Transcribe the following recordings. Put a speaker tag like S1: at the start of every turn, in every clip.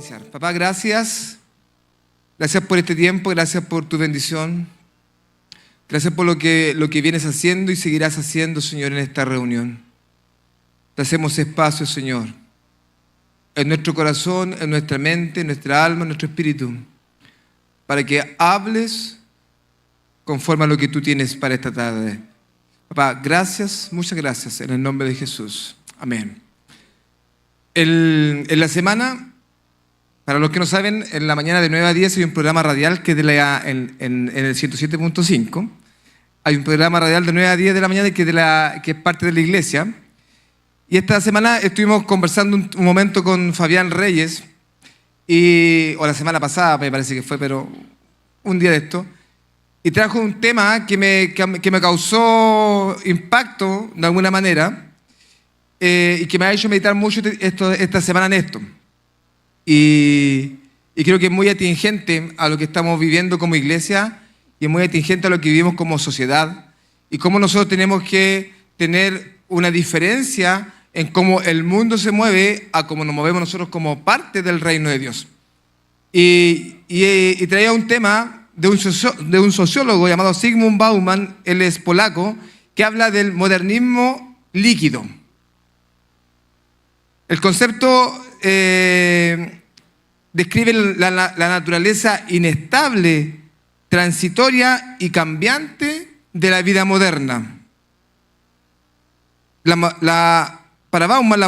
S1: Iniciar. Papá, gracias. Gracias por este tiempo, gracias por tu bendición. Gracias por lo que vienes haciendo y seguirás haciendo, Señor, en esta reunión. Te hacemos espacio, Señor, en nuestro corazón, en nuestra mente, en nuestra alma, en nuestro espíritu, para que hables conforme a lo que tú tienes para esta tarde. Papá, gracias, muchas gracias, en el nombre de Jesús. Amén. En la semana, para los que no saben, en la mañana de 9 a 10 hay un programa radial que es en el 107.5. Hay un programa radial de 9 a 10 de la mañana que es parte de la iglesia. Y esta semana estuvimos conversando un momento con Fabián Reyes, o la semana pasada me parece que fue, pero un día de esto, y trajo un tema que me causó impacto de alguna manera, y que me ha hecho meditar mucho esta semana en esto. Y creo que es muy atingente a lo que estamos viviendo como iglesia y es muy atingente a lo que vivimos como sociedad y cómo nosotros tenemos que tener una diferencia en cómo el mundo se mueve a cómo nos movemos nosotros como parte del reino de Dios. Y traía un tema de un sociólogo llamado Zygmunt Bauman, él es polaco, que habla del modernismo líquido. El concepto describe la naturaleza inestable, transitoria y cambiante de la vida moderna. Para Bauman,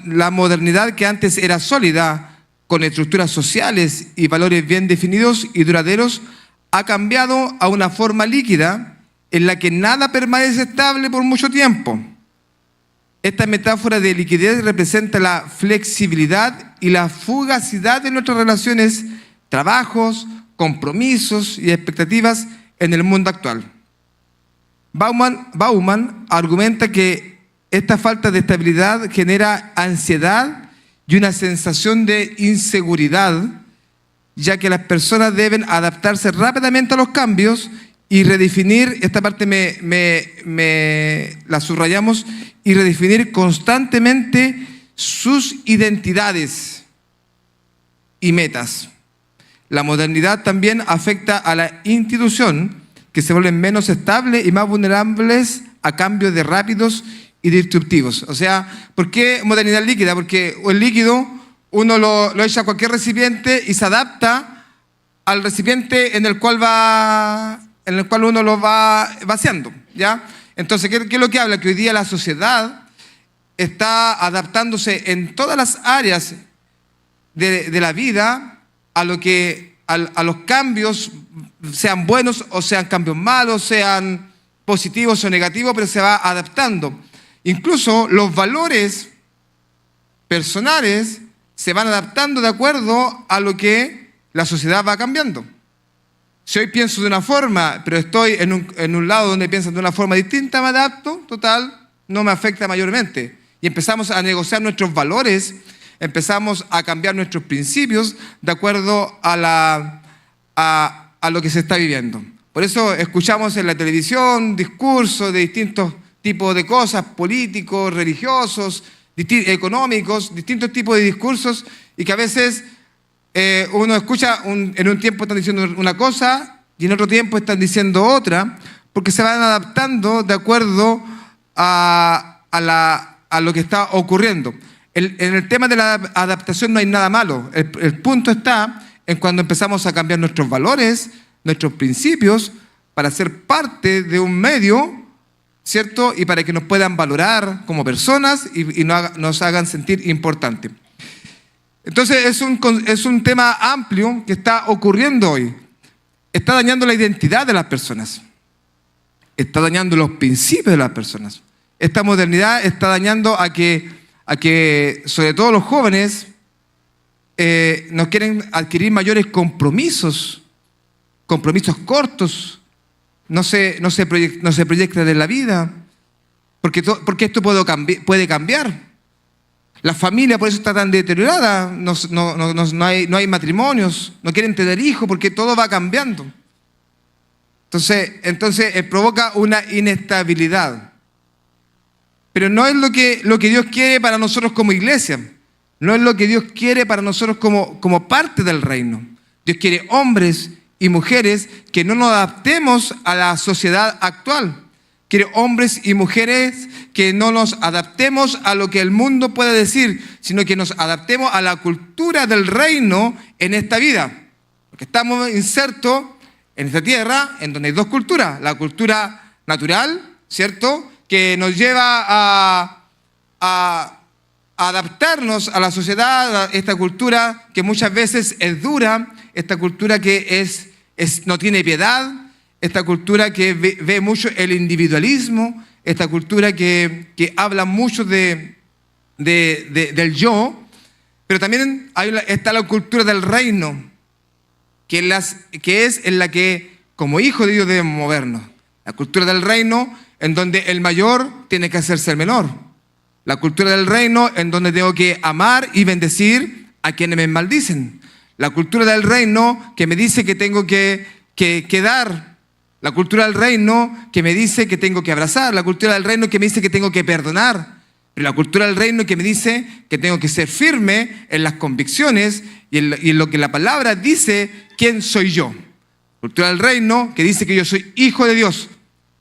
S1: la modernidad que antes era sólida, con estructuras sociales y valores bien definidos y duraderos, ha cambiado a una forma líquida en la que nada permanece estable por mucho tiempo. Esta metáfora de liquidez representa la flexibilidad y la fugacidad de nuestras relaciones, trabajos, compromisos y expectativas en el mundo actual. Bauman argumenta que esta falta de estabilidad genera ansiedad y una sensación de inseguridad, ya que las personas deben adaptarse rápidamente a los cambios y redefinir, esta parte la subrayamos, y redefinir constantemente sus identidades y metas. La modernidad también afecta a la institución, que se vuelven menos estables y más vulnerables a cambios de rápidos y disruptivos. O sea, ¿por qué modernidad líquida? Porque el líquido uno lo echa a cualquier recipiente y se adapta al recipiente en el cual uno lo va vaciando, ¿ya? Entonces, ¿qué es lo que habla? Que hoy día la sociedad está adaptándose en todas las áreas de la vida a los cambios, sean buenos o sean cambios malos, sean positivos o negativos, pero se va adaptando. Incluso los valores personales se van adaptando de acuerdo a lo que la sociedad va cambiando. Si hoy pienso de una forma, pero estoy en un lado donde piensan de una forma distinta, me adapto, total, no me afecta mayormente. Y empezamos a negociar nuestros valores, empezamos a cambiar nuestros principios de acuerdo a lo que se está viviendo. Por eso escuchamos en la televisión discursos de distintos tipos de cosas, políticos, religiosos, económicos, distintos tipos de discursos, y que a veces uno escucha, en un tiempo están diciendo una cosa y en otro tiempo están diciendo otra, porque se van adaptando de acuerdo a lo que está ocurriendo. En el tema de la adaptación no hay nada malo. El punto está en cuando empezamos a cambiar nuestros valores, nuestros principios, para ser parte de un medio, ¿cierto? Y para que nos puedan valorar como personas y nos hagan sentir importantes. Entonces es un tema amplio que está ocurriendo hoy. Está dañando la identidad de las personas. Está dañando los principios de las personas. Esta modernidad está dañando a que sobre todo los jóvenes nos quieren adquirir mayores compromisos cortos. No se proyectan en la vida, porque esto puede cambiar. La familia por eso está tan deteriorada, no hay matrimonios, no quieren tener hijos porque todo va cambiando. Entonces provoca una inestabilidad. Pero no es lo que Dios quiere para nosotros como iglesia. No es lo que Dios quiere para nosotros como parte del reino. Dios quiere hombres y mujeres que no nos adaptemos a la sociedad actual. Quiere hombres y mujeres que no nos adaptemos a lo que el mundo puede decir, sino que nos adaptemos a la cultura del reino en esta vida. Porque estamos insertos en esta tierra en donde hay dos culturas. La cultura natural, ¿cierto?, que nos lleva a adaptarnos a la sociedad, a esta cultura que muchas veces es dura, esta cultura que no tiene piedad, esta cultura que ve mucho el individualismo, esta cultura que habla mucho del yo, pero también está la cultura del reino, que es en la que como hijos de Dios debemos movernos. La cultura del reino en donde el mayor tiene que hacerse el menor. La cultura del reino en donde tengo que amar y bendecir a quienes me maldicen. La cultura del reino que me dice que tengo que dar. La cultura del reino que me dice que tengo que abrazar. La cultura del reino que me dice que tengo que perdonar. Pero la cultura del reino que me dice que tengo que ser firme en las convicciones y en lo que la palabra dice quién soy yo. La cultura del reino que dice que yo soy hijo de Dios.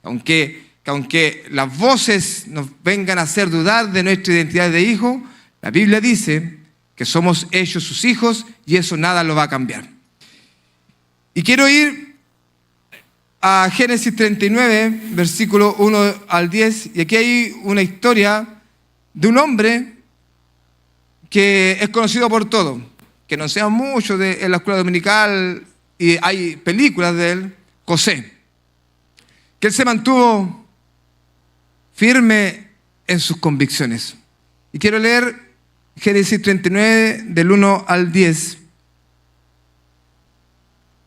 S1: Aunque las voces nos vengan a hacer dudar de nuestra identidad de hijo, la Biblia dice que somos hechos sus hijos y eso nada lo va a cambiar. Y quiero ir a Génesis 39, versículo 1 al 10, y aquí hay una historia de un hombre que es conocido por todo, que no sea mucho en la escuela dominical y hay películas de él, José, que él se mantuvo firme en sus convicciones. Y quiero leer Génesis 39, del 1 al 10.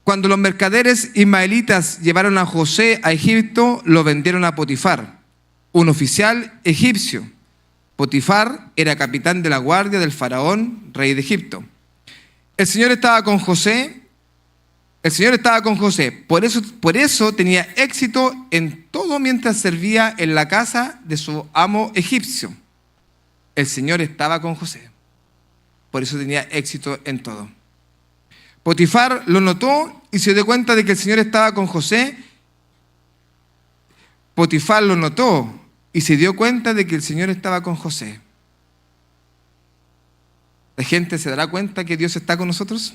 S1: Cuando los mercaderes ismaelitas llevaron a José a Egipto, lo vendieron a Potifar, un oficial egipcio. Potifar era capitán de la guardia del faraón, rey de Egipto. El Señor estaba con José. Por eso tenía éxito en todo mientras servía en la casa de su amo egipcio. El Señor estaba con José. Por eso tenía éxito en todo. Potifar lo notó y se dio cuenta de que el Señor estaba con José. Potifar lo notó y se dio cuenta de que el Señor estaba con José. ¿La gente se dará cuenta que Dios está con nosotros?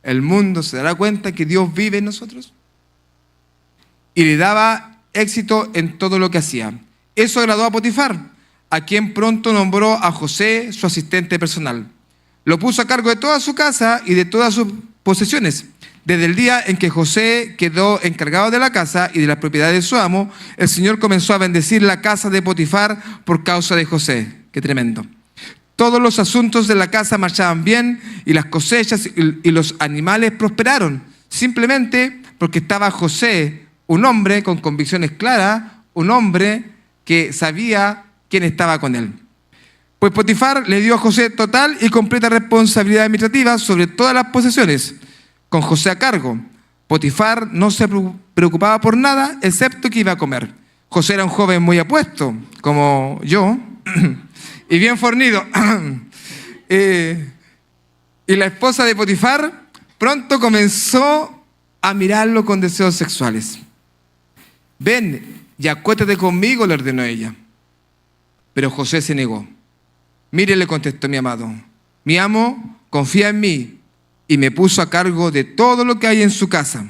S1: ¿El mundo se dará cuenta que Dios vive en nosotros? Y le daba éxito en todo lo que hacía. Eso agradó a Potifar, a quien pronto nombró a José su asistente personal. Lo puso a cargo de toda su casa y de todas sus posesiones. Desde el día en que José quedó encargado de la casa y de las propiedades de su amo, el Señor comenzó a bendecir la casa de Potifar por causa de José. ¡Qué tremendo! Todos los asuntos de la casa marchaban bien y las cosechas y los animales prosperaron, simplemente porque estaba José, un hombre con convicciones claras, un hombre que sabía quién estaba con él. Pues Potifar le dio a José total y completa responsabilidad administrativa sobre todas las posesiones. Con José a cargo, Potifar no se preocupaba por nada excepto que iba a comer. José era un joven muy apuesto, como yo, y bien fornido. Y la esposa de Potifar pronto comenzó a mirarlo con deseos sexuales. Ven y acuéstate conmigo, le ordenó ella. Pero José se negó. Mire, le contestó mi amado, mi amo confía en mí y me puso a cargo de todo lo que hay en su casa.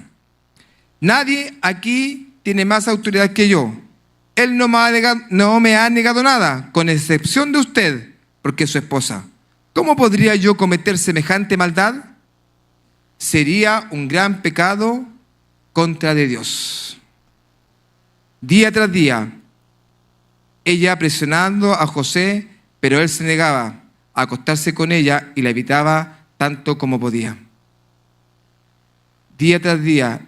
S1: Nadie aquí tiene más autoridad que yo. Él no me ha negado nada, con excepción de usted, porque es su esposa. ¿Cómo podría yo cometer semejante maldad? Sería un gran pecado contra de Dios. Día tras día, ella presionando a José, pero él se negaba a acostarse con ella y la evitaba tanto como podía. Día tras día.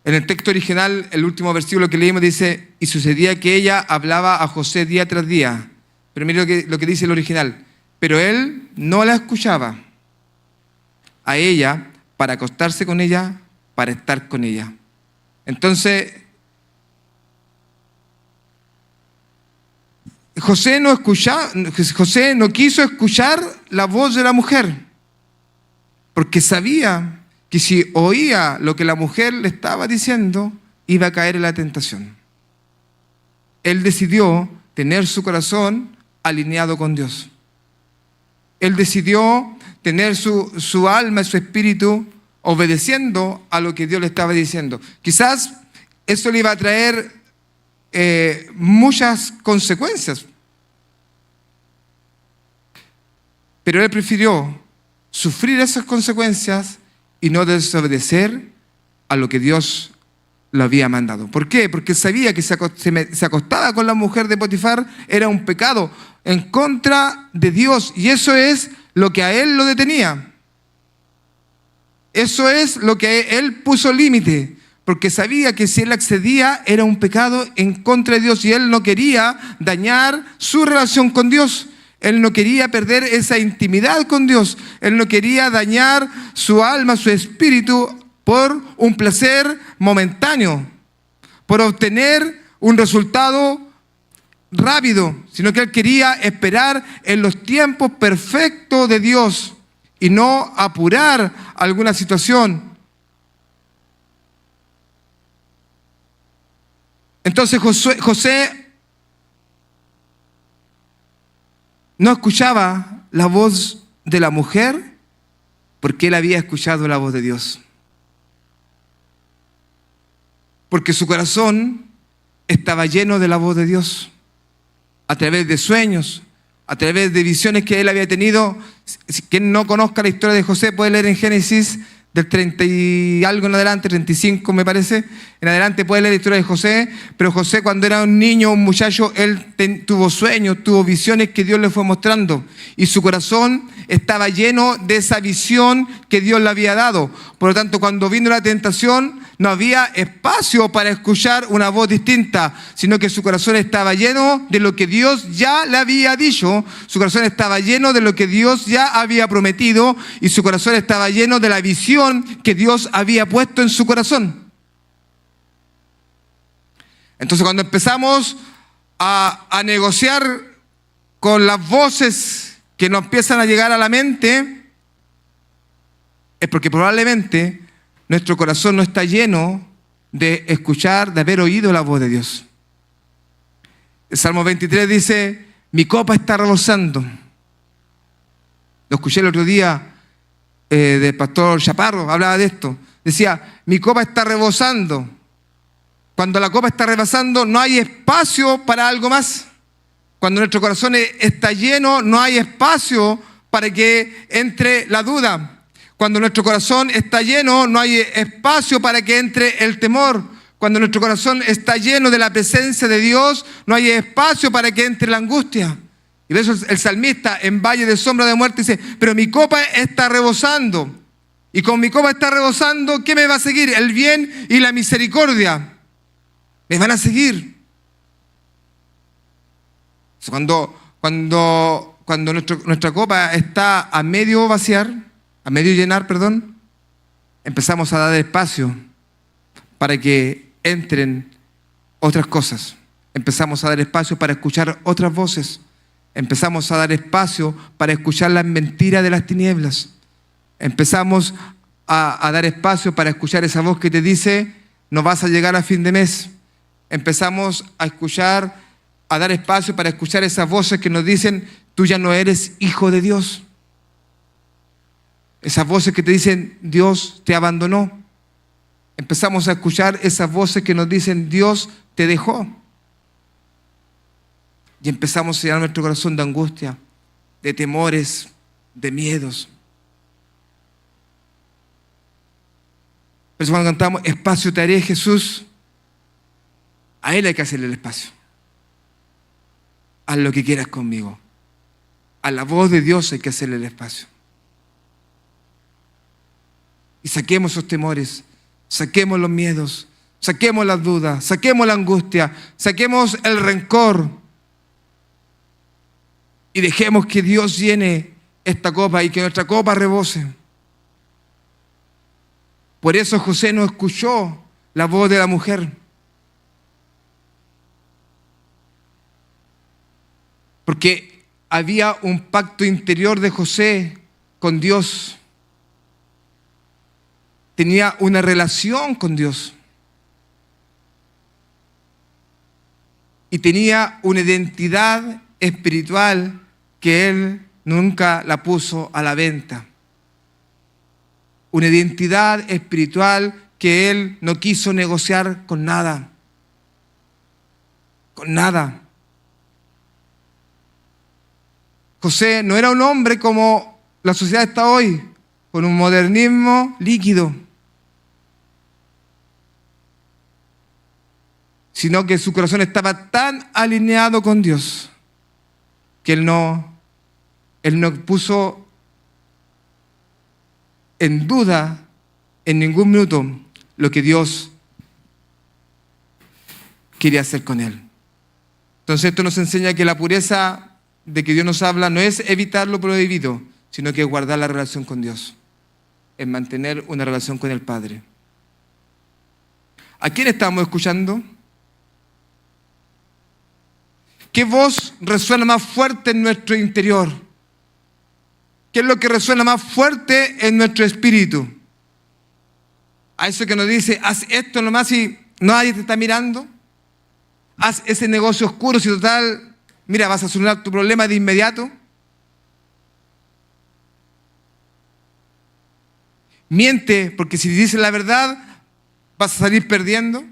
S1: En el texto original, el último versículo que leímos dice, y sucedía que ella hablaba a José día tras día. Pero mire lo que dice el original. Pero él no la escuchaba a ella para acostarse con ella, para estar con ella. Entonces, José no quiso escuchar la voz de la mujer, porque sabía que si oía lo que la mujer le estaba diciendo, iba a caer en la tentación. Él decidió tener su corazón alineado con Dios. Él decidió tener su alma y su espíritu obedeciendo a lo que Dios le estaba diciendo. Quizás eso le iba a traer muchas consecuencias, pero él prefirió sufrir esas consecuencias y no desobedecer a lo que Dios lo había mandado. ¿Por qué? Porque sabía que se acostaba con la mujer de Potifar era un pecado en contra de Dios, y eso es lo que a él lo detenía. Eso es lo que él puso límite, porque sabía que si él accedía era un pecado en contra de Dios, y él no quería dañar su relación con Dios. Él no quería perder esa intimidad con Dios. Él no quería dañar su alma, su espíritu, por un placer momentáneo, por obtener un resultado rápido, sino que él quería esperar en los tiempos perfectos de Dios y no apurar alguna situación. Entonces José no escuchaba la voz de la mujer porque él había escuchado la voz de Dios. Porque su corazón estaba lleno de la voz de Dios. A través de sueños, a través de visiones que él había tenido. Quien no conozca la historia de José puede leer en Génesis del 30 y algo en adelante, 35 me parece, en adelante puede leer la historia de José. Pero José, cuando era un niño, un muchacho, él tuvo sueños, tuvo visiones que Dios le fue mostrando, y su corazón estaba lleno de esa visión que Dios le había dado. Por lo tanto, cuando vino la tentación, no había espacio para escuchar una voz distinta, sino que su corazón estaba lleno de lo que Dios ya le había dicho, su corazón estaba lleno de lo que Dios ya había prometido, y su corazón estaba lleno de la visión que Dios había puesto en su corazón. Entonces, cuando empezamos a negociar con las voces que nos empiezan a llegar a la mente, es porque probablemente nuestro corazón no está lleno de escuchar, de haber oído la voz de Dios. El Salmo 23 dice: mi copa está rebosando. Lo escuché el otro día del pastor Chaparro, hablaba de esto. Decía: mi copa está rebosando. Cuando la copa está rebosando, no hay espacio para algo más. Cuando nuestro corazón está lleno, no hay espacio para que entre la duda. Cuando nuestro corazón está lleno, no hay espacio para que entre el temor. Cuando nuestro corazón está lleno de la presencia de Dios, no hay espacio para que entre la angustia. Y por eso el salmista en valle de sombra de muerte dice: pero mi copa está rebosando. Y con mi copa está rebosando, ¿qué me va a seguir? El bien y la misericordia. Me van a seguir. Cuando nuestra copa está a medio vaciar, a medio llenar, empezamos a dar espacio para que entren otras cosas. Empezamos a dar espacio para escuchar otras voces. Empezamos a dar espacio para escuchar las mentiras de las tinieblas. Empezamos a dar espacio para escuchar esa voz que te dice: no vas a llegar a fin de mes. Empezamos a dar espacio para escuchar esas voces que nos dicen: tú ya no eres hijo de Dios. Esas voces que te dicen: Dios te abandonó. Empezamos a escuchar esas voces que nos dicen: Dios te dejó. Y empezamos a llenar nuestro corazón de angustia, de temores, de miedos. Por eso cuando cantamos: espacio te haré, Jesús, a Él hay que hacerle el espacio. Haz lo que quieras conmigo. A la voz de Dios hay que hacerle el espacio. Y saquemos esos temores, saquemos los miedos, saquemos las dudas, saquemos la angustia, saquemos el rencor. Y dejemos que Dios llene esta copa y que nuestra copa rebose. Por eso José no escuchó la voz de la mujer. Porque había un pacto interior de José con Dios. Tenía una relación con Dios. Y tenía una identidad espiritual que él nunca la puso a la venta. Una identidad espiritual que él no quiso negociar con nada. Con nada. José no era un hombre como la sociedad está hoy, con un modernismo líquido, sino que su corazón estaba tan alineado con Dios que él no puso en duda en ningún minuto lo que Dios quería hacer con él. Entonces esto nos enseña que la pureza de que Dios nos habla no es evitar lo prohibido, sino que es guardar la relación con Dios, es mantener una relación con el Padre. ¿A quién estamos escuchando? ¿Qué voz resuena más fuerte en nuestro interior? ¿Qué es lo que resuena más fuerte en nuestro espíritu? A eso que nos dice, haz esto nomás y nadie te está mirando. Haz ese negocio oscuro si total, mira, vas a solucionar tu problema de inmediato. Miente, porque si dices la verdad, vas a salir perdiendo.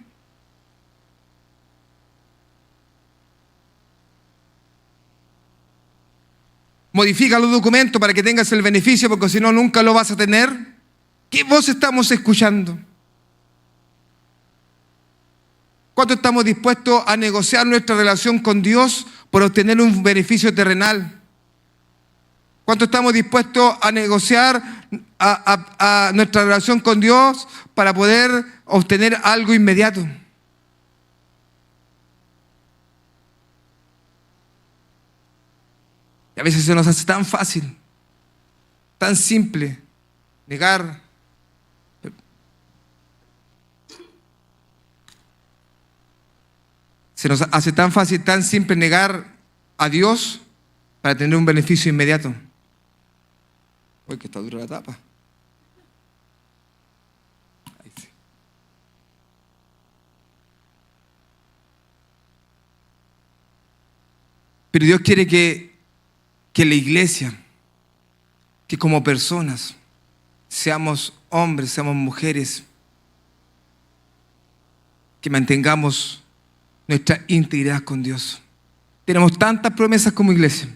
S1: Modifica los documentos para que tengas el beneficio, porque si no, nunca lo vas a tener. ¿Qué voz estamos escuchando? ¿Cuánto estamos dispuestos a negociar nuestra relación con Dios por obtener un beneficio terrenal? ¿Cuánto estamos dispuestos a negociar a nuestra relación con Dios para poder obtener algo inmediato? Y a veces se nos hace tan fácil, tan simple, negar. Se nos hace tan fácil, tan simple negar a Dios para tener un beneficio inmediato. Uy, que está dura la tapa. Ahí sí. Pero Dios quiere que la iglesia, que como personas, seamos hombres, seamos mujeres, que mantengamos nuestra integridad con Dios. Tenemos tantas promesas como iglesia.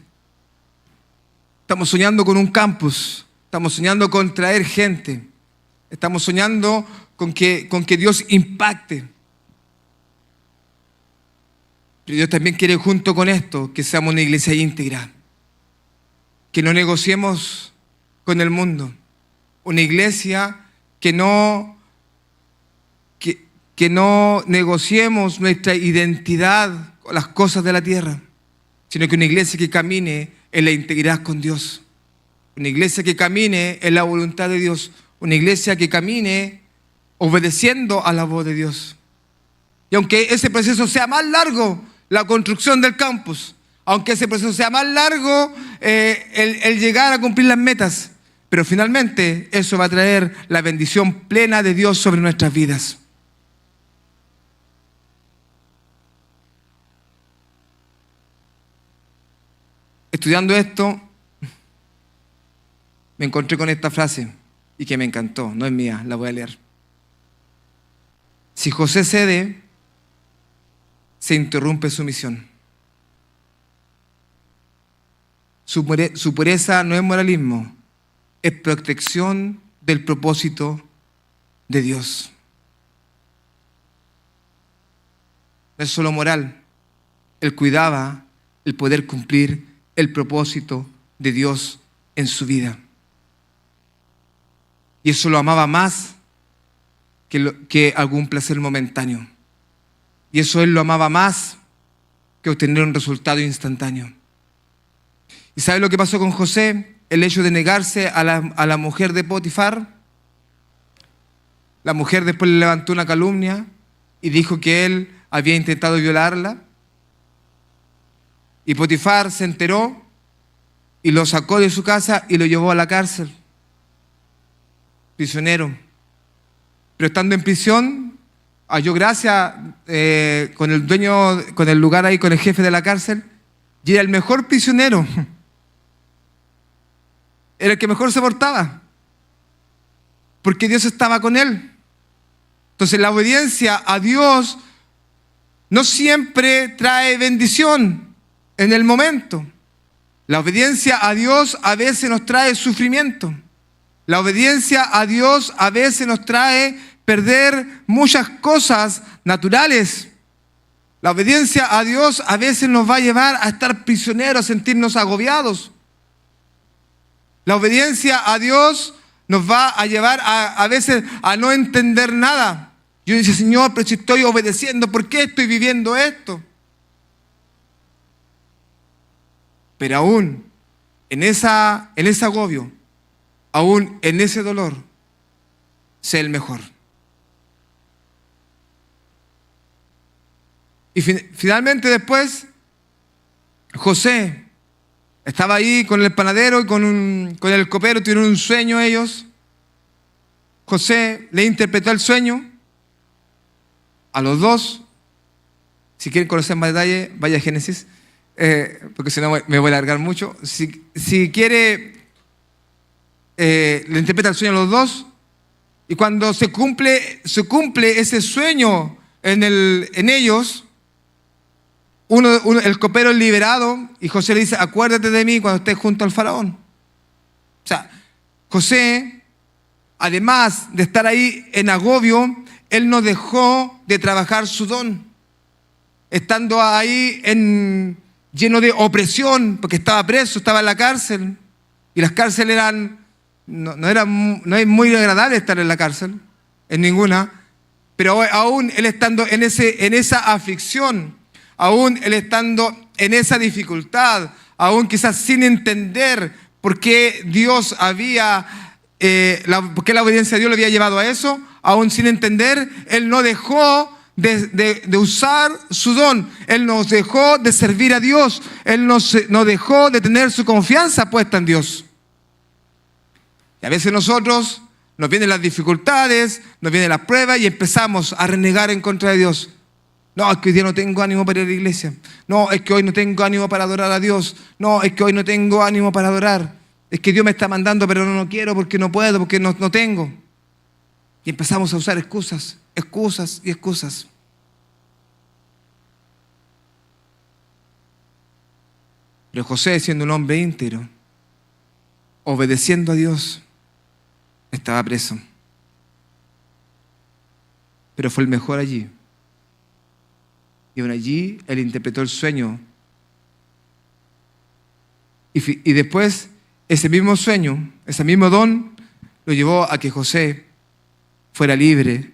S1: Estamos soñando con un campus, estamos soñando con traer gente, estamos soñando con que Dios impacte. Pero Dios también quiere junto con esto que seamos una iglesia íntegra, que no negociemos con el mundo, una iglesia que no negociemos nuestra identidad con las cosas de la tierra, sino que una iglesia que camine en la integridad con Dios, una iglesia que camine en la voluntad de Dios, una iglesia que camine obedeciendo a la voz de Dios. Y aunque ese proceso sea más largo, la construcción del campus, aunque ese proceso sea más largo, el llegar a cumplir las metas, pero finalmente eso va a traer la bendición plena de Dios sobre nuestras vidas. Estudiando esto, me encontré con esta frase y que me encantó, no es mía, la voy a leer. Si José cede, se interrumpe su misión. Su pureza no es moralismo, es protección del propósito de Dios. No es solo moral, él cuidaba el poder cumplir el propósito de Dios en su vida. Y eso lo amaba más que algún placer momentáneo. Y eso él lo amaba más que obtener un resultado instantáneo. ¿Y sabe lo que pasó con José? El hecho de negarse a la mujer de Potifar. La mujer después le levantó una calumnia y dijo que él había intentado violarla. Y Potifar se enteró y lo sacó de su casa y lo llevó a la cárcel, prisionero. Pero estando en prisión, halló gracia con el dueño, con el lugar ahí, con el jefe de la cárcel, y era el mejor prisionero. Era el que mejor se portaba, porque Dios estaba con él. Entonces la obediencia a Dios no siempre trae bendición en el momento. La obediencia a Dios a veces nos trae sufrimiento. La obediencia a Dios a veces nos trae perder muchas cosas naturales. La obediencia a Dios a veces nos va a llevar a estar prisioneros, a sentirnos agobiados. La obediencia a Dios nos va a llevar a veces a no entender nada. Yo dice, Señor, pero si estoy obedeciendo, ¿por qué estoy viviendo esto? Pero aún en ese agobio, aún en ese dolor, sé el mejor. Y finalmente después, José estaba ahí con el panadero y con el copero, tuvieron un sueño ellos. José le interpretó el sueño a los dos. Si quieren conocer más detalle, vaya a Génesis, porque si no me voy a alargar mucho. Si quiere, le interpreta el sueño a los dos. Y cuando se cumple ese sueño en ellos, el copero es liberado y José le dice, acuérdate de mí cuando estés junto al faraón. O sea, José, además de estar ahí en agobio, él no dejó de trabajar su don. Estando ahí lleno de opresión, porque estaba preso, estaba en la cárcel. Y las cárceles no es muy agradable estar en la cárcel, en ninguna. Pero aún él estando en esa aflicción, aún él estando en esa dificultad, aún quizás sin entender por qué Dios por qué la obediencia a Dios lo había llevado a eso, aún sin entender, él no dejó de usar su don, él no dejó de servir a Dios, él no dejó de tener su confianza puesta en Dios. Y a veces nosotros nos vienen las dificultades, nos vienen las pruebas y empezamos a renegar en contra de Dios. No, es que hoy día no tengo ánimo para ir a la iglesia. No, es que hoy no tengo ánimo para adorar a Dios. No, es que hoy no tengo ánimo para adorar. Es que Dios me está mandando, pero no quiero porque no puedo, porque no tengo. Y empezamos a usar excusas y excusas. Pero José, siendo un hombre íntegro, obedeciendo a Dios, estaba preso. Pero fue el mejor allí. Y aún allí él interpretó el sueño. Y después ese mismo sueño, ese mismo don, lo llevó a que José fuera libre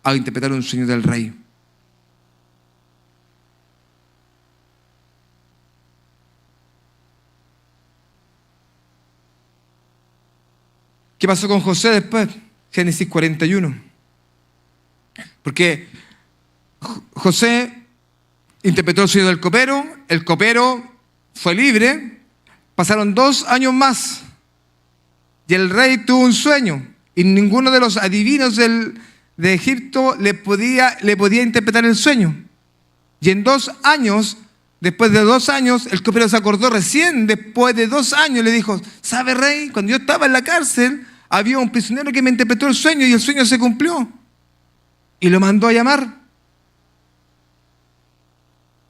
S1: a interpretar un sueño del rey. ¿Qué pasó con José después? Génesis 41. Porque José interpretó el sueño del copero, el copero fue libre, pasaron 2 años más y el rey tuvo un sueño y ninguno de los adivinos de Egipto le podía interpretar el sueño. Y en 2 años, después de 2 años, el copero se acordó recién, después de 2 años, le dijo, ¿sabe, rey? Cuando yo estaba en la cárcel, había un prisionero que me interpretó el sueño y el sueño se cumplió. Y lo mandó a llamar.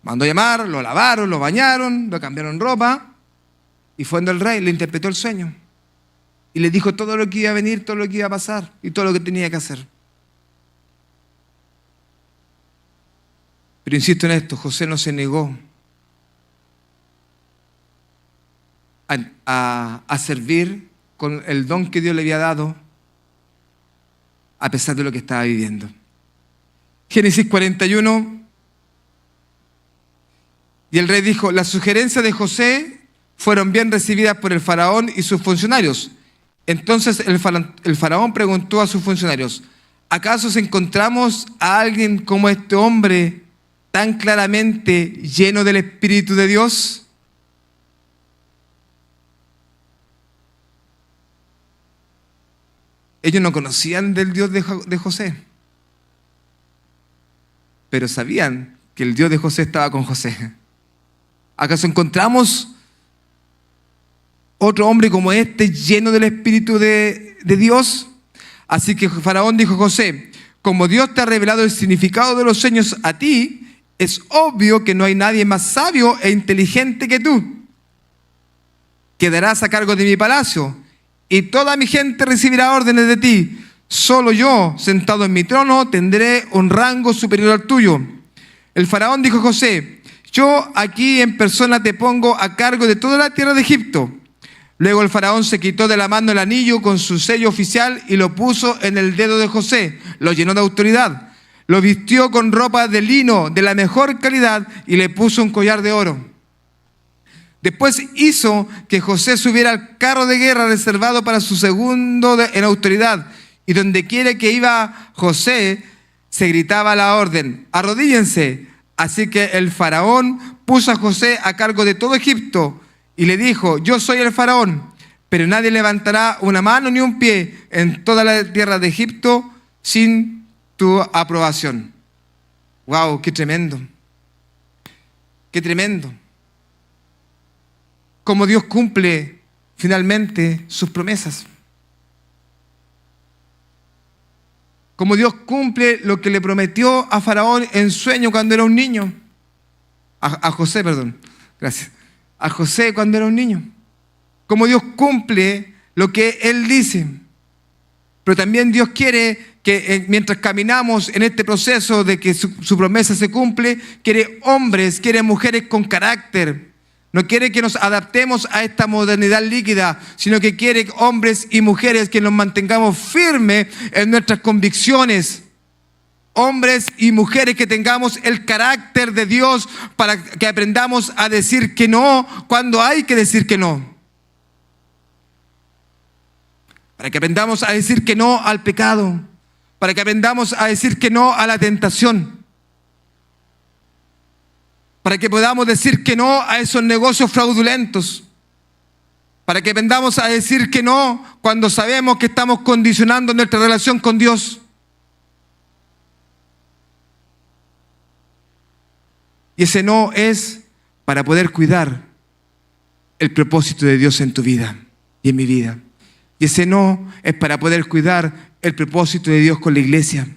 S1: Lo lavaron, lo bañaron, lo cambiaron ropa y fue donde el rey, le interpretó el sueño y le dijo todo lo que iba a venir, todo lo que iba a pasar y todo lo que tenía que hacer. Pero insisto en esto, José no se negó a servir con el don que Dios le había dado a pesar de lo que estaba viviendo. Génesis 41. Y el rey dijo, las sugerencias de José fueron bien recibidas por el faraón y sus funcionarios. Entonces el faraón preguntó a sus funcionarios, ¿acaso encontramos a alguien como este hombre tan claramente lleno del Espíritu de Dios? Ellos no conocían del Dios de José, pero sabían que el Dios de José estaba con José. ¿Acaso encontramos otro hombre como este, lleno del Espíritu de Dios? Así que Faraón dijo a José: como Dios te ha revelado el significado de los sueños a ti, es obvio que no hay nadie más sabio e inteligente que tú. Quedarás a cargo de mi palacio, y toda mi gente recibirá órdenes de ti. Solo yo, sentado en mi trono, tendré un rango superior al tuyo. El faraón dijo a José: yo aquí en persona te pongo a cargo de toda la tierra de Egipto. Luego el faraón se quitó de la mano el anillo con su sello oficial y lo puso en el dedo de José. Lo llenó de autoridad. Lo vistió con ropa de lino de la mejor calidad y le puso un collar de oro. Después hizo que José subiera al carro de guerra reservado para su segundo en autoridad. Y donde quiera que iba José, se gritaba la orden: arrodíllense. Así que el faraón puso a José a cargo de todo Egipto y le dijo: yo soy el faraón, pero nadie levantará una mano ni un pie en toda la tierra de Egipto sin tu aprobación. ¡Wow! ¡Qué tremendo! ¡Qué tremendo! Cómo Dios cumple finalmente sus promesas. Cómo Dios cumple lo que le prometió a Faraón en sueño cuando era un niño. A José, perdón. Gracias. A José cuando era un niño. Cómo Dios cumple lo que Él dice. Pero también Dios quiere que mientras caminamos en este proceso de que su promesa se cumple, quiere hombres, quiere mujeres con carácter. No quiere que nos adaptemos a esta modernidad líquida, sino que quiere hombres y mujeres que nos mantengamos firmes en nuestras convicciones. Hombres y mujeres que tengamos el carácter de Dios para que aprendamos a decir que no cuando hay que decir que no. Para que aprendamos a decir que no al pecado. Para que aprendamos a decir que no a la tentación. Para que podamos decir que no a esos negocios fraudulentos. Para que aprendamos a decir que no cuando sabemos que estamos condicionando nuestra relación con Dios. Y ese no es para poder cuidar el propósito de Dios en tu vida y en mi vida. Y ese no es para poder cuidar el propósito de Dios con la iglesia.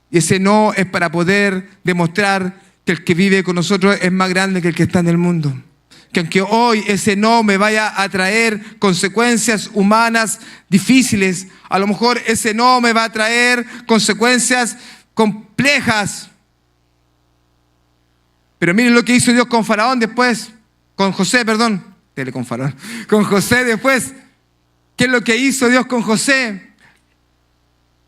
S1: Y ese no es para poder demostrar que el que vive con nosotros es más grande que el que está en el mundo. Que aunque hoy ese no me vaya a traer consecuencias humanas difíciles, a lo mejor ese no me va a traer consecuencias complejas. Pero miren lo que hizo Dios con Faraón después, con José, perdón, con Faraón, con José después. ¿Qué es lo que hizo Dios con José?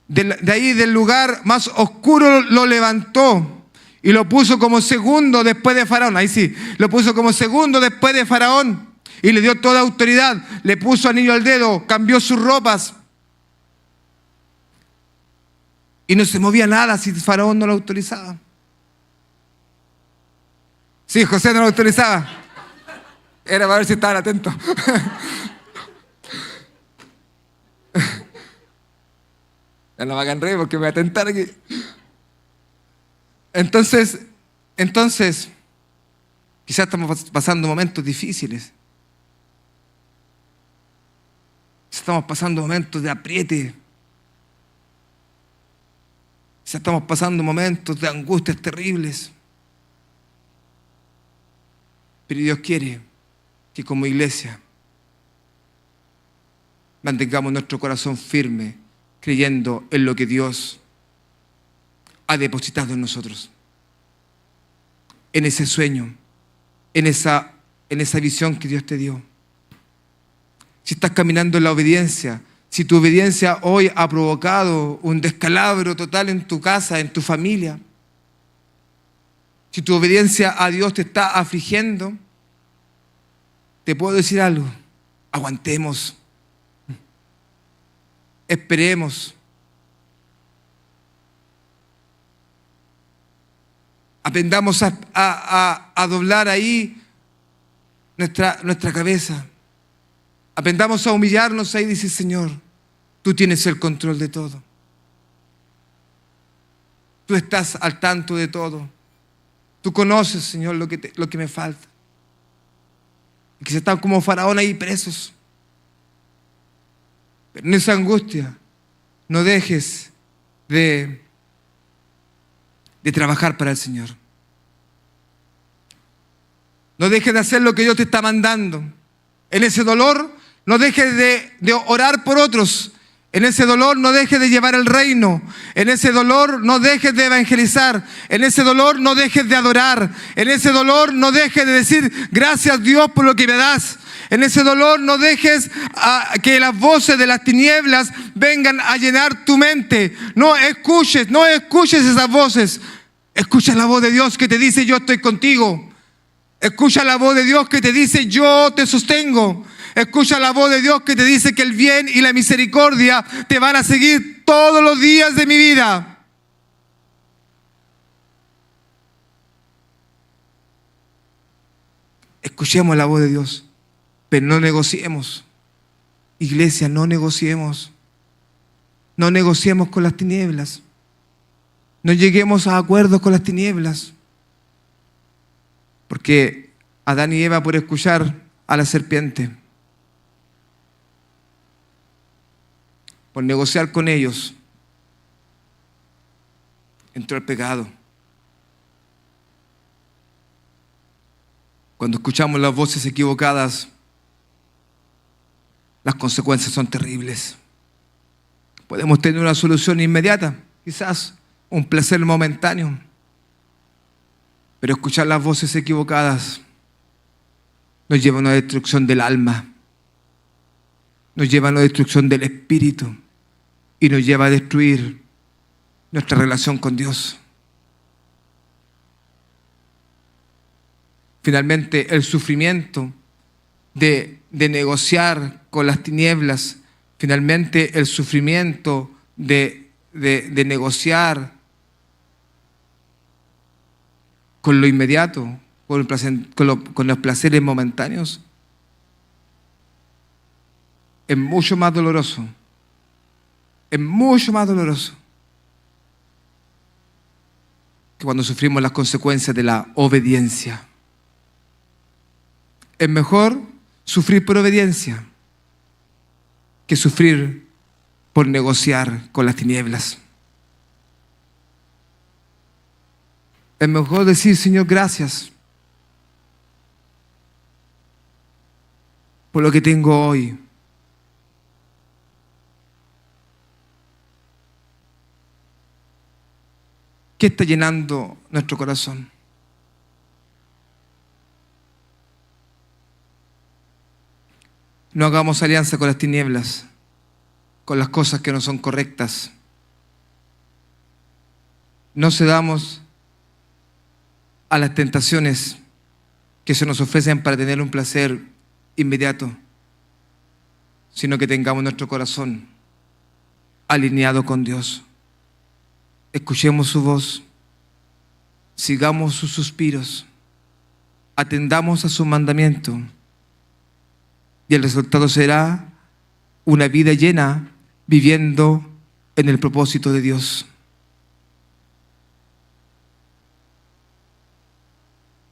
S1: De ahí del lugar más oscuro lo levantó. Y lo puso como segundo después de Faraón. Ahí sí, lo puso como segundo después de Faraón. Y le dio toda autoridad. Le puso anillo al dedo, cambió sus ropas. Y no se movía nada si Faraón no lo autorizaba. Sí, José no lo autorizaba. Era para ver si estaban atentos. Ya no me hagan reír porque me voy a tentar aquí. Entonces, quizás estamos pasando momentos difíciles. Estamos pasando momentos de apriete. Quizás estamos pasando momentos de angustias terribles. Pero Dios quiere que como iglesia mantengamos nuestro corazón firme, creyendo en lo que Dios ha depositado en nosotros, en ese sueño, en esa visión que Dios te dio. Si estás caminando en la obediencia, si tu obediencia hoy ha provocado un descalabro total en tu casa, en tu familia, si tu obediencia a Dios te está afligiendo, te puedo decir algo: aguantemos, esperemos. Aprendamos a doblar ahí nuestra cabeza. Aprendamos a humillarnos ahí y decir, Señor, tú tienes el control de todo. Tú estás al tanto de todo. Tú conoces, Señor, lo que me falta. Y que se están como Faraón ahí presos. Pero en esa angustia, no dejes de trabajar para el Señor. No dejes de hacer lo que Dios te está mandando. En ese dolor, no dejes de orar por otros. En ese dolor no dejes de llevar el reino. En ese dolor no dejes de evangelizar. En ese dolor no dejes de adorar. En ese dolor no dejes de decir gracias Dios por lo que me das. En ese dolor no dejes que las voces de las tinieblas vengan a llenar tu mente. No escuches esas voces. Escucha la voz de Dios que te dice yo estoy contigo. Escucha la voz de Dios que te dice yo te sostengo. Escucha la voz de Dios que te dice que el bien y la misericordia te van a seguir todos los días de mi vida. Escuchemos la voz de Dios, pero no negociemos. Iglesia, no negociemos. No negociemos con las tinieblas. No lleguemos a acuerdos con las tinieblas. Porque Adán y Eva, por escuchar a la serpiente, por negociar con ellos, entró el pecado. Cuando escuchamos las voces equivocadas, las consecuencias son terribles. Podemos tener una solución inmediata, quizás un placer momentáneo, pero escuchar las voces equivocadas nos lleva a una destrucción del alma, nos lleva a una destrucción del espíritu y nos lleva a destruir nuestra relación con Dios. Finalmente, el sufrimiento de negociar con las tinieblas, finalmente el sufrimiento de negociar con lo inmediato, con los placeres momentáneos, es mucho más doloroso. Es mucho más doloroso que cuando sufrimos las consecuencias de la obediencia. Es mejor sufrir por obediencia que sufrir por negociar con las tinieblas. Es mejor decir, Señor, gracias por lo que tengo hoy. ¿Qué está llenando nuestro corazón? No hagamos alianza con las tinieblas, con las cosas que no son correctas. No cedamos a las tentaciones que se nos ofrecen para tener un placer inmediato, sino que tengamos nuestro corazón alineado con Dios. Escuchemos su voz, sigamos sus suspiros, atendamos a su mandamiento y el resultado será una vida llena viviendo en el propósito de Dios.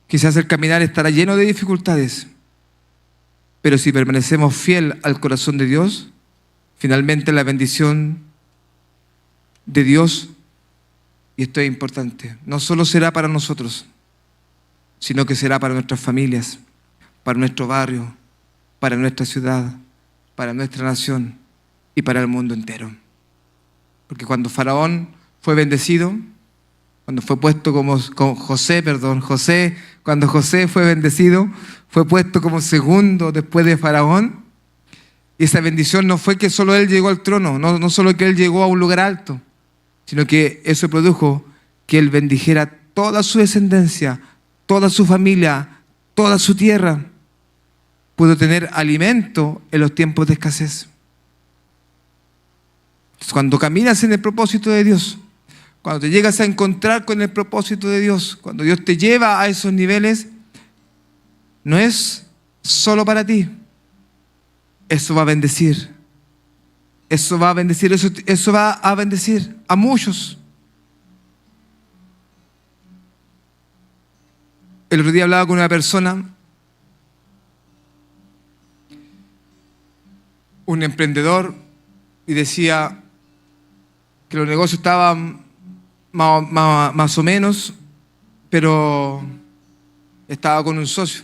S1: Quizás el caminar estará lleno de dificultades, pero si permanecemos fiel al corazón de Dios, finalmente la bendición de Dios, y esto es importante, no solo será para nosotros, sino que será para nuestras familias, para nuestro barrio, para nuestra ciudad, para nuestra nación y para el mundo entero. Porque cuando Faraón fue bendecido, cuando fue puesto cuando José fue bendecido, fue puesto como segundo después de Faraón, y esa bendición no fue que solo él llegó al trono, no solo que él llegó a un lugar alto, sino que eso produjo que él bendijera toda su descendencia, toda su familia, toda su tierra. Pudo tener alimento en los tiempos de escasez. Entonces, cuando caminas en el propósito de Dios, cuando te llegas a encontrar con el propósito de Dios, cuando Dios te lleva a esos niveles, no es solo para ti. Eso va a bendecir. Eso va a bendecir, eso va a bendecir a muchos. El otro día hablaba con una persona, un emprendedor, y decía que los negocios estaban más o menos, pero estaba con un socio.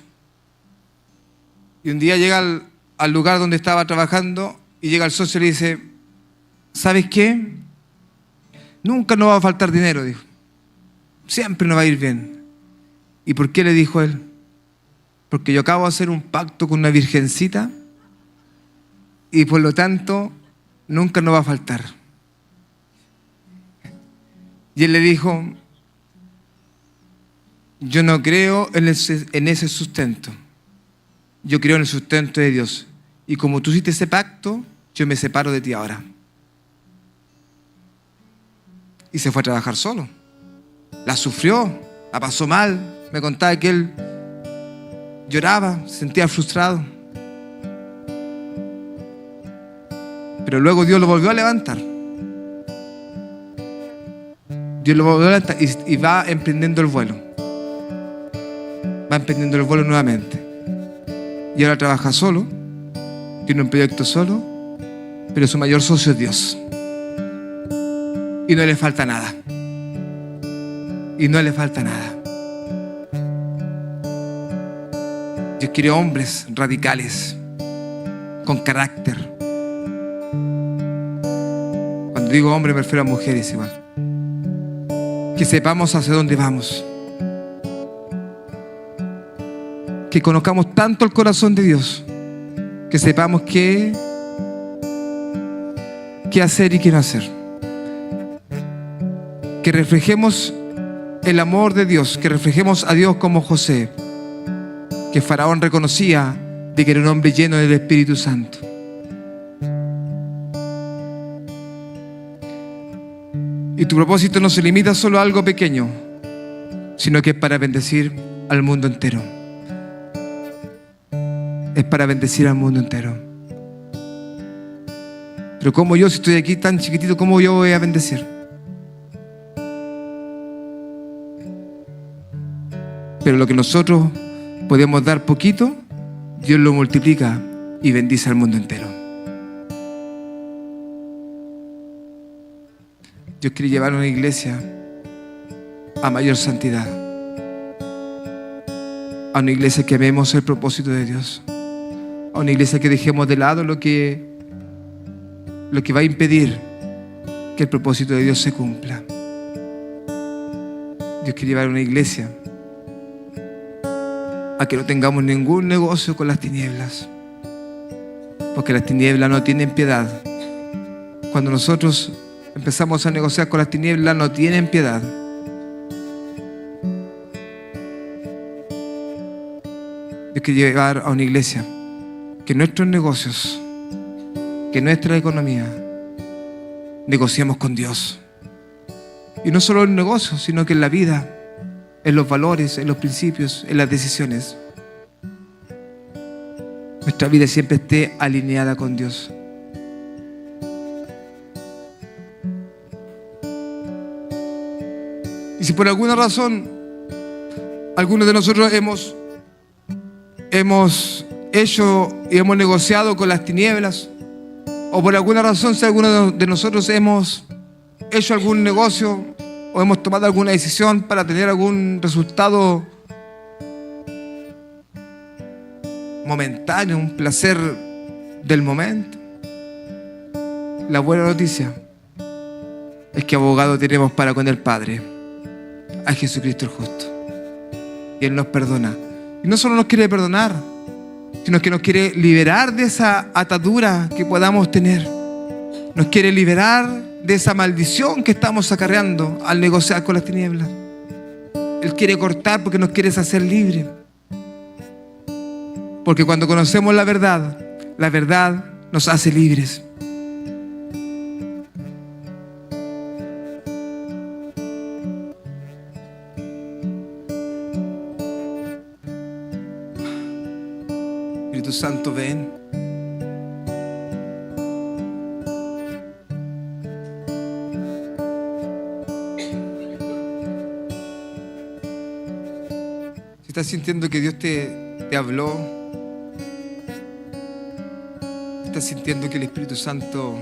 S1: Y un día llega al lugar donde estaba trabajando y llega el socio y le dice: ¿sabes qué? Nunca nos va a faltar dinero, dijo. Siempre nos va a ir bien. ¿Y por qué le dijo él? Porque yo acabo de hacer un pacto con una virgencita y por lo tanto nunca nos va a faltar. Y él le dijo: yo no creo en ese sustento. Yo creo en el sustento de Dios. Y como tú hiciste ese pacto, yo me separo de ti ahora. Y se fue a trabajar solo. La sufrió, la pasó mal. Me contaba que él lloraba, se sentía frustrado. Pero luego Dios lo volvió a levantar. Dios lo volvió a levantar y va emprendiendo el vuelo. Va emprendiendo el vuelo nuevamente. Y ahora trabaja solo, tiene un proyecto solo, pero su mayor socio es Dios. Y no le falta nada. Y no le falta nada. Dios quiere hombres radicales, con carácter. Cuando digo hombre me refiero a mujeres igual. Que sepamos hacia dónde vamos. Que conozcamos tanto el corazón de Dios, que sepamos qué hacer y qué no hacer. Que reflejemos el amor de Dios, que reflejemos a Dios como José, que Faraón reconocía de que era un hombre lleno del Espíritu Santo. Y tu propósito no se limita solo a algo pequeño, sino que es para bendecir al mundo entero. Es para bendecir al mundo entero. Pero ¿cómo yo, si estoy aquí tan chiquitito, cómo yo voy a bendecir? Pero lo que nosotros podemos dar poquito, Dios lo multiplica y bendice al mundo entero. Dios quiere llevar a una iglesia a mayor santidad, a una iglesia que amemos el propósito de Dios, a una iglesia que dejemos de lado lo que va a impedir que el propósito de Dios se cumpla. Dios quiere llevar a una iglesia a que no tengamos ningún negocio con las tinieblas, porque las tinieblas no tienen piedad. Cuando nosotros empezamos a negociar con las tinieblas, no tienen piedad. Dios quiere llevar a una iglesia que nuestros negocios, que nuestra economía, negociemos con Dios. Y no solo en negocios, sino que en la vida, en los valores, en los principios, en las decisiones. Nuestra vida siempre esté alineada con Dios. Y si por alguna razón algunos de nosotros hemos hecho y hemos negociado con las tinieblas, o por alguna razón si alguno de nosotros hemos hecho algún negocio o hemos tomado alguna decisión para tener algún resultado momentáneo, un placer del momento, la buena noticia es que abogado tenemos para con el Padre, a Jesucristo el justo, y Él nos perdona. Y no solo nos quiere perdonar, sino que nos quiere liberar de esa atadura que podamos tener. Nos quiere liberar de esa maldición que estamos acarreando al negociar con las tinieblas. Él quiere cortar porque nos quiere hacer libres. Porque cuando conocemos la verdad nos hace libres. Espíritu Santo, ven. Si estás sintiendo que Dios te habló, estás sintiendo que el Espíritu Santo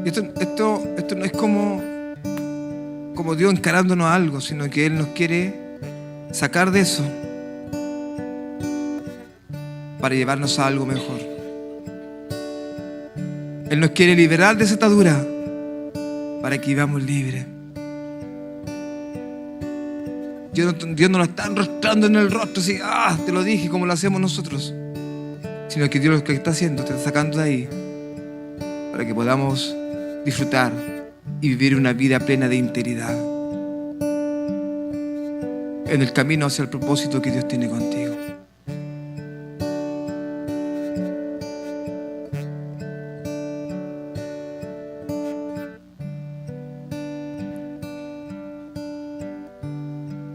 S1: esto no es como Dios encarándonos a algo, sino que Él nos quiere sacar de eso para llevarnos a algo mejor. Él nos quiere liberar de esa atadura para que vivamos libres. Dios no lo está enrostrando en el rostro así, te lo dije, como lo hacemos nosotros, sino que Dios lo que está haciendo, te está sacando de ahí para que podamos disfrutar y vivir una vida plena de integridad en el camino hacia el propósito que Dios tiene contigo.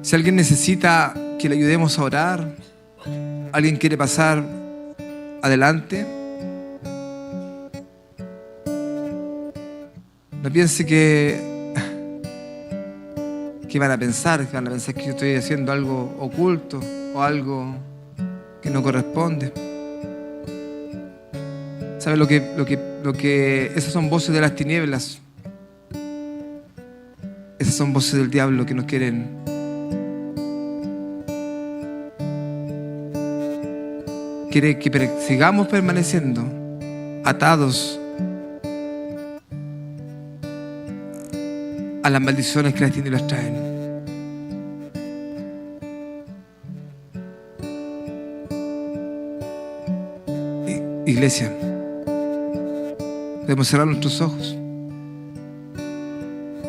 S1: Si alguien necesita que le ayudemos a orar, alguien quiere pasar adelante, no piense que van a pensar que yo estoy haciendo algo oculto o algo que no corresponde. ¿Sabe lo que esas son voces de las tinieblas? Esas son voces del diablo que nos quieren quiere que sigamos permaneciendo atados a las maldiciones que las tinieblas traen. Iglesia, podemos cerrar nuestros ojos.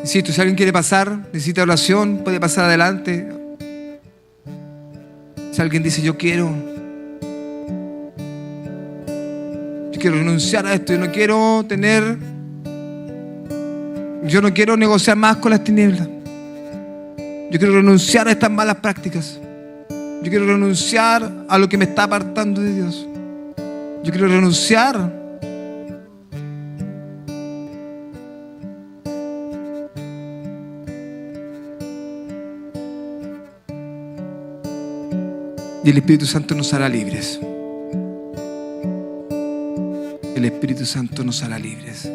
S1: Insisto, si alguien quiere pasar, necesita oración, puede pasar adelante. Si alguien dice yo quiero renunciar a esto, yo no quiero negociar más con las tinieblas, yo quiero renunciar a estas malas prácticas, yo quiero renunciar a lo que me está apartando de Dios, yo quiero renunciar y el Espíritu Santo nos hará libres. El Espíritu Santo nos hará libres.